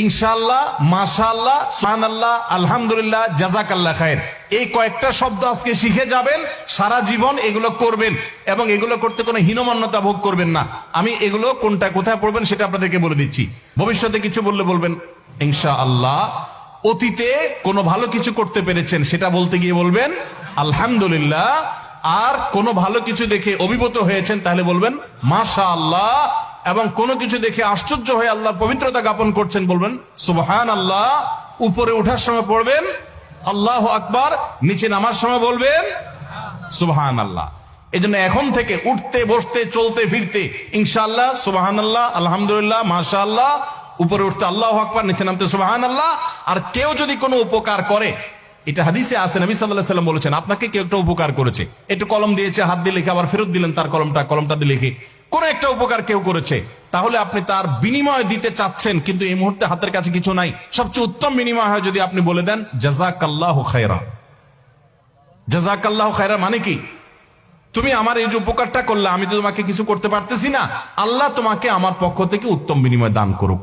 ইনশাআল্লাহ, মাশাআল্লাহ, সুবহানাল্লাহ, আলহামদুলিল্লাহ, জাযাকাল্লাহ খায়ের, এই কয়েকটা শব্দ আজকে শিখে যাবেন, সারা জীবন এগুলো করবেন এবং এগুলো করতে কোনো হীনমন্যতা ভোগ করবেন না। আমি এগুলো কোনটা কোথায় পড়বেন সেটা আপনাদেরকে বলে দিচ্ছি। ভবিষ্যতে কিছু বললে বলবেন ইনশাআল্লাহ। অতীতে কোনো ভালো কিছু করতে পেরেছেন সেটা বলতে গিয়ে বলবেন আলহামদুলিল্লাহ। আর কোনো ভালো কিছু দেখে অভিভূত হয়েছেন তাহলে বলবেন মাশাআল্লাহ। এবং কোনো কিছু দেখে আশ্চর্য হয়ে আল্লাহর পবিত্রতা জ্ঞাপন করছেন বলবেন সুবহানাল্লাহ। উপরে ওঠার সময় পড়বেন আল্লাহু আকবার, নিচে নামার সময় বলবেন সুবহানাল্লাহ। এই জন্য এখন থেকে উঠতে বসতে চলতে ফিরতে ইনশাআল্লাহ, সুবহানাল্লাহ, আলহামদুলিল্লাহ, মাশাআল্লাহ, উপরে উঠতে আল্লাহু আকবার, নিচে নামতে সুবহানাল্লাহ। আর কেউ যদি কোনো উপকার করে, এটা হাদিসে আছে, নবী সাল্লাল্লাহু আলাইহি ওয়াসাল্লাম বলেছেন, আপনাকে কেউ একটা উপকার করেছে, একটু কলম দিয়েছে, হাত দিয়ে লিখে আবার ফেরত দিলেন তার কলমটা দিয়ে লিখে, কোন একটা উপকার কেউ করেছে, তাহলে আপনি তার বিনিময় দিতে চাচ্ছেন কিন্তু এই মুহূর্তে হাতের কাছে কিছু নাই। সবচেয়ে উত্তম বিনিময় হয় যদি আপনি বলে দেন জাযাকাল্লাহু খায়রা। জাযাকাল্লাহু খায়রা মানে কি? তুমি আমার এই যে উপকারটা করলে, আমি তো তোমাকে কিছু করতে পারতেছি না, আল্লাহ তোমাকে আমার পক্ষ থেকে উত্তম বিনিময় দান করুক।